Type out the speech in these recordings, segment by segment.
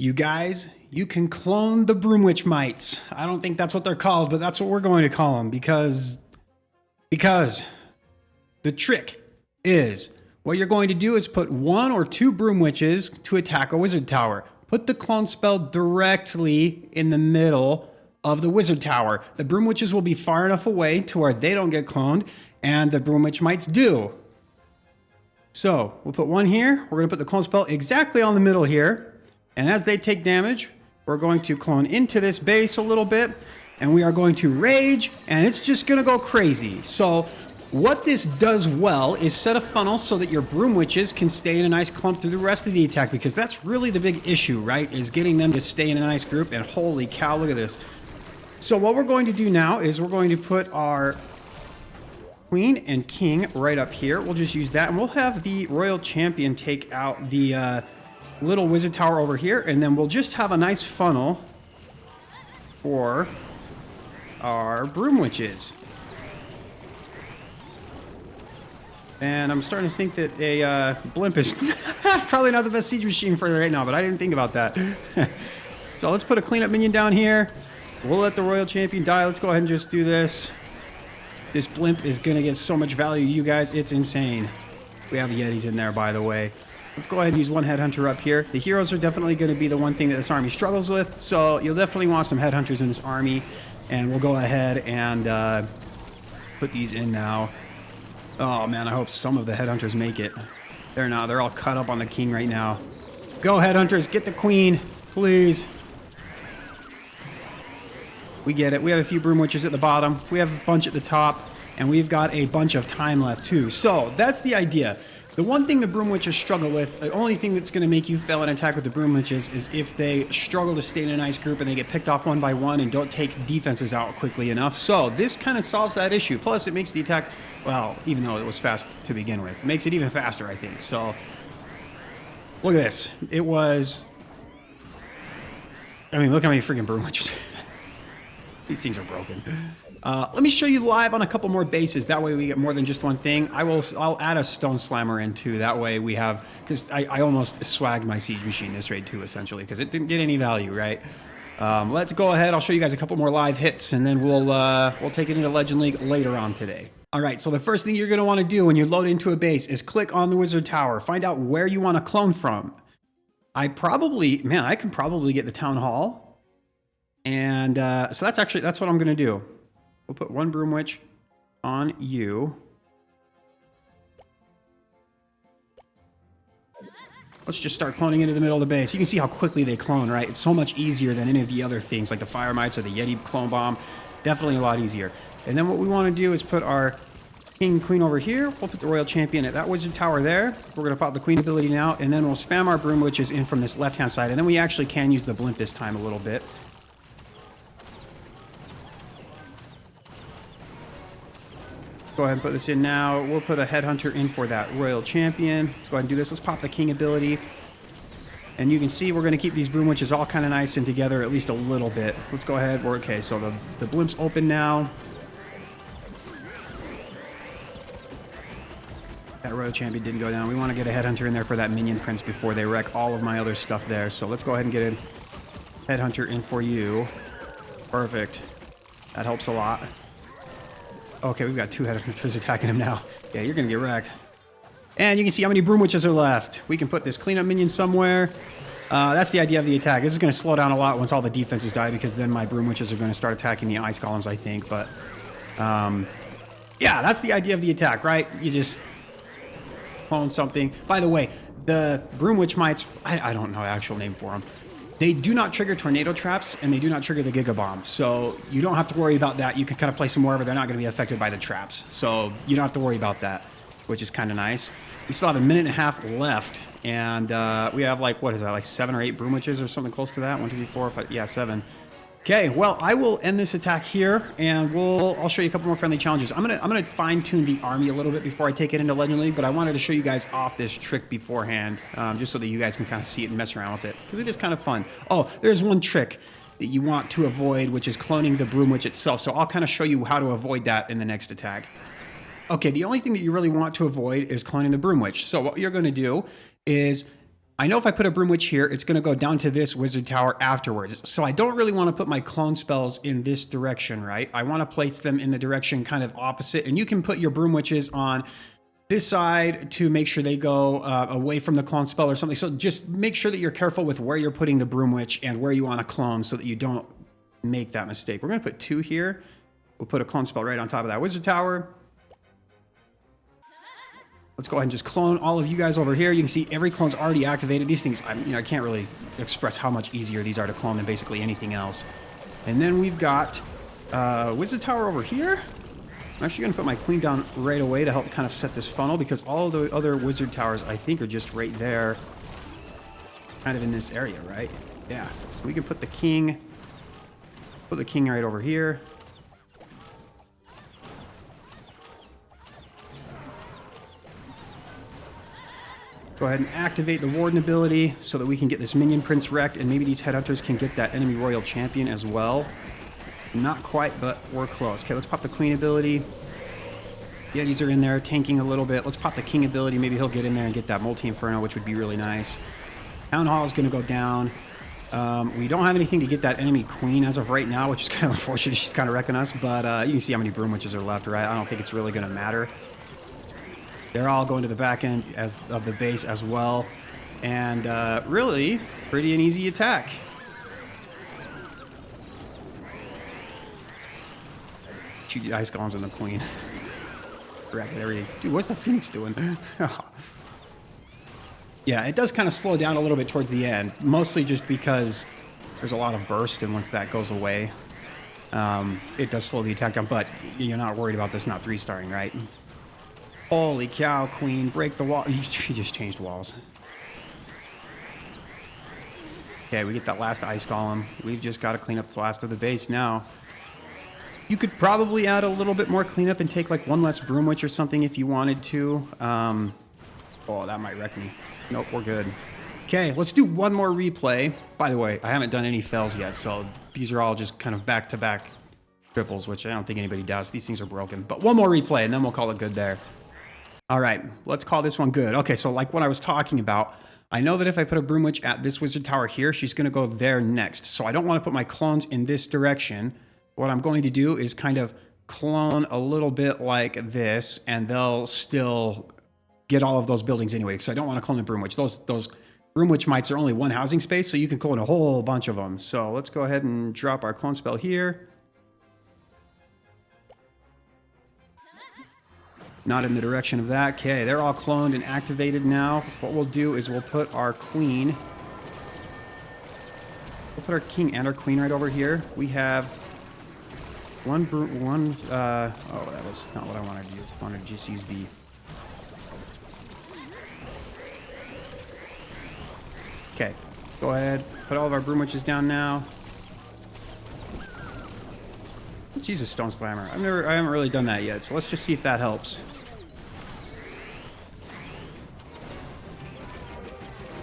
You guys, you can clone the Broom Witch mites. I don't think that's what they're called, but that's what we're going to call them because the trick is what you're going to do is put 1 or 2 Broom Witches to attack a wizard tower. Put the clone spell directly in the middle of the wizard tower. The Broom Witches will be far enough away to where they don't get cloned, and the Broom Witch mites do. So we'll put 1 here. We're going to put the clone spell exactly on the middle here. And as they take damage, we're going to clone into this base a little bit, and we are going to rage, and it's just going to go crazy. So what this does well is set a funnel so that your Broom Witches can stay in a nice clump through the rest of the attack, because that's really the big issue, right? Is getting them to stay in a nice group, and holy cow, look at this. So what we're going to do now is we're going to put our Queen and King right up here. We'll just use that, and we'll have the Royal Champion take out the little wizard tower over here, and then we'll just have a nice funnel for our Broom Witches. And I'm starting to think that a blimp is probably not the best siege machine for right now, but I didn't think about that. So let's put a cleanup minion down here. We'll let the Royal Champion die. Let's go ahead and just do this. This blimp is going to get so much value, you guys. It's insane. We have Yetis in there, by the way. Let's go ahead and use 1 headhunter up here. The heroes are definitely going to be the one thing that this army struggles with, so you'll definitely want some headhunters in this army. And we'll go ahead and put these in now. Oh man, I hope some of the headhunters make it. They're not. They're all cut up on the king right now. Go headhunters, get the queen, please. We get it. We have a few Broom Witches at the bottom. We have a bunch at the top, and we've got a bunch of time left too. So that's the idea. The one thing the Broom Witches struggle with, the only thing that's going to make you fail an attack with the Broom Witches is if they struggle to stay in a nice group and they get picked off 1 by 1 and don't take defenses out quickly enough. So this kind of solves that issue. Plus, it makes the attack, well, even though it was fast to begin with, it makes it even faster, I think. So look at this. It was, I mean, look how many freaking Broom Witches. These things are broken. Let me show you live on a couple more bases. That way we get more than just one thing. I'll add a Stone Slammer in too. That way we have, because I almost swagged my siege machine this raid too, essentially, because it didn't get any value, right? Let's go ahead. I'll show you guys a couple more live hits, and then we'll take it into Legend League later on today. All right, so the first thing you're going to want to do when you load into a base is click on the Wizard Tower. Find out where you want to clone from. I can probably get the Town Hall. And so that's what I'm going to do. We'll put 1 Broom Witch on you. Let's just start cloning into the middle of the base. You can see how quickly they clone, right? It's so much easier than any of the other things like the Fire Mites or the Yeti Clone Bomb. Definitely a lot easier. And then what we want to do is put our King and Queen over here. We'll put the Royal Champion at that Wizard Tower there. We're going to pop the Queen ability now, and then we'll spam our Broom Witches in from this left-hand side. And then we actually can use the blimp this time a little bit. Go ahead and put this in now. We'll put a headhunter in for that Royal Champion. Let's go ahead and do this. Let's pop the King ability. And you can see we're going to keep these Broom Witches all kind of nice and together at least a little bit. Let's go ahead. Okay, so the blimp's open now. That Royal Champion didn't go down. We want to get a headhunter in there for that Minion Prince before they wreck all of my other stuff there. So let's go ahead and get a headhunter in for you. Perfect. That helps a lot. Okay, we've got 2 headhunters attacking him now. Yeah, you're going to get wrecked. And you can see how many Broom Witches are left. We can put this cleanup minion somewhere. That's the idea of the attack. This is going to slow down a lot once all the defenses die, because then my Broom Witches are going to start attacking the ice columns, I think. But, yeah, that's the idea of the attack, right? You just clone something. By the way, the Broom Witch mites, I don't know the actual name for them. They do not trigger tornado traps, and they do not trigger the Giga Bomb. So you don't have to worry about that. You can kind of place them wherever. They're not going to be affected by the traps. So you don't have to worry about that, which is kind of nice. We still have a minute and a half left, and we have like, what is that, like 7 or 8 Broom Witches or something close to that? 1, 2, 3, 4, 5, yeah, 7. Okay, well, I will end this attack here, and I'll show you a couple more friendly challenges. I'm gonna fine-tune the army a little bit before I take it into Legend League, but I wanted to show you guys off this trick beforehand, just so that you guys can kind of see it and mess around with it, because it is kind of fun. Oh, there's one trick that you want to avoid, which is cloning the Broom Witch itself, so I'll kind of show you how to avoid that in the next attack. Okay, the only thing that you really want to avoid is cloning the Broom Witch. So what you're going to do is I know if I put a Broom Witch here, it's going to go down to this wizard tower afterwards. So I don't really want to put my clone spells in this direction, right? I want to place them in the direction kind of opposite. And you can put your Broom Witches on this side to make sure they go away from the clone spell or something. So just make sure that you're careful with where you're putting the Broom Witch and where you want to clone so that you don't make that mistake. We're going to put 2 here. We'll put a clone spell right on top of that wizard tower. Let's go ahead and just clone all of you guys over here. You can see every clone's already activated. These things, I can't really express how much easier these are to clone than basically anything else. And then we've got wizard tower over here. I'm actually going to put my queen down right away to help kind of set this funnel because all of the other wizard towers, I think, are just right there, kind of in this area, right? Yeah. So we can put the king right over here. Go ahead and activate the Warden ability so that we can get this Minion Prince wrecked, and maybe these Headhunters can get that enemy Royal Champion as well. Not quite, but we're close. Okay, let's pop the Queen ability. Yeah, these are in there tanking a little bit. Let's pop the King ability. Maybe he'll get in there and get that Multi-Inferno, which would be really nice. Town Hall is going to go down. We don't have anything to get that enemy Queen as of right now, which is kind of unfortunate. She's kind of wrecking us, but you can see how many Broom Witches are left, right? I don't think it's really going to matter. They're all going to the back end of the base as well. And really, pretty an easy attack. Shoot the Ice Golems and the Queen. Racket everything. Dude, what's the Phoenix doing? Yeah, it does kind of slow down a little bit towards the end. Mostly just because there's a lot of burst, and once that goes away, it does slow the attack down. But you're not worried about this not 3-starring, right? Holy cow, Queen. Break the wall. She just changed walls. Okay, we get that last Ice Golem. We've just got to clean up the last of the base now. You could probably add a little bit more cleanup and take like 1 less Broom Witch or something if you wanted to. Oh, that might wreck me. Nope, we're good. Okay, let's do one more replay. By the way, I haven't done any fails yet, so these are all just kind of back-to-back triples, which I don't think anybody does. These things are broken. But one more replay, and then we'll call it good there. All right, let's call this one good. Okay, so like what I was talking about, I know that if I put a Broom Witch at this wizard tower here, she's going to go there next. So I don't want to put my clones in this direction. What I'm going to do is kind of clone a little bit like this, and they'll still get all of those buildings anyway, because I don't want to clone a Broom Witch. Those Broom Witch mites are only 1 housing space, so you can clone a whole bunch of them. So let's go ahead and drop our clone spell here. Not in the direction of that. Okay, they're all cloned and activated now. What we'll do is we'll put our Queen. We'll put our King and our Queen right over here. We have oh, that was not what I wanted to use. I wanted to just use the... Okay, go ahead. Put all of our Broom Witches down now. Let's use a Stone Slammer. I haven't really done that yet, so let's just see if that helps.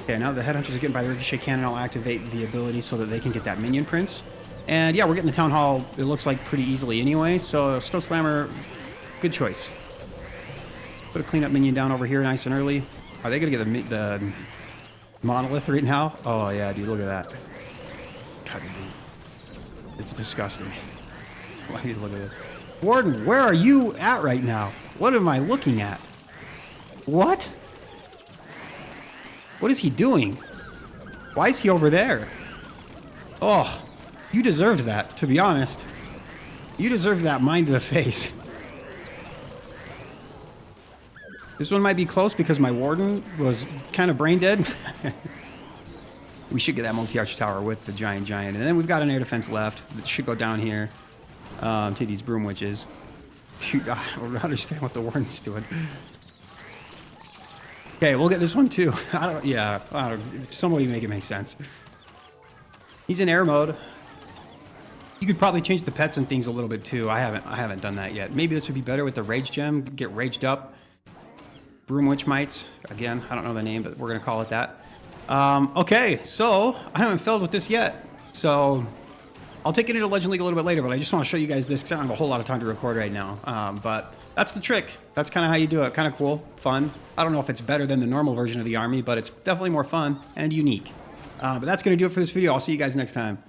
Okay, now the Headhunters are getting by the Ricochet Cannon, I'll activate the ability so that they can get that Minion Prince. And yeah, we're getting the Town Hall, it looks like, pretty easily anyway, so Stone Slammer, good choice. Put a cleanup minion down over here nice and early. Are they going to get the Monolith right now? Oh yeah, dude, look at that. God, dude. It's disgusting. Why do you look at this? Warden, where are you at right now? What am I looking at? What? What is he doing? Why is he over there? Oh, you deserved that, to be honest. You deserved that mine to the face. This one might be close because my Warden was kind of brain dead. We should get that multi-arch tower with the giant. And then we've got an air defense left that should go down here to these Broom Witches. Dude, I don't understand what the Warden's doing. Okay, we'll get this one too. Somebody make it make sense. He's in air mode. You could probably change the pets and things a little bit too. I haven't done that yet. Maybe this would be better with the Rage Gem. Get raged up. Broom Witch Mites. Again, I don't know the name, but we're going to call it that. Okay, so I haven't failed with this yet. So I'll take it into Legend League a little bit later, but I just want to show you guys this because I don't have a whole lot of time to record right now. But that's the trick. That's kind of how you do it. Kind of cool, fun. I don't know if it's better than the normal version of the army, but it's definitely more fun and unique. But that's going to do it for this video. I'll see you guys next time.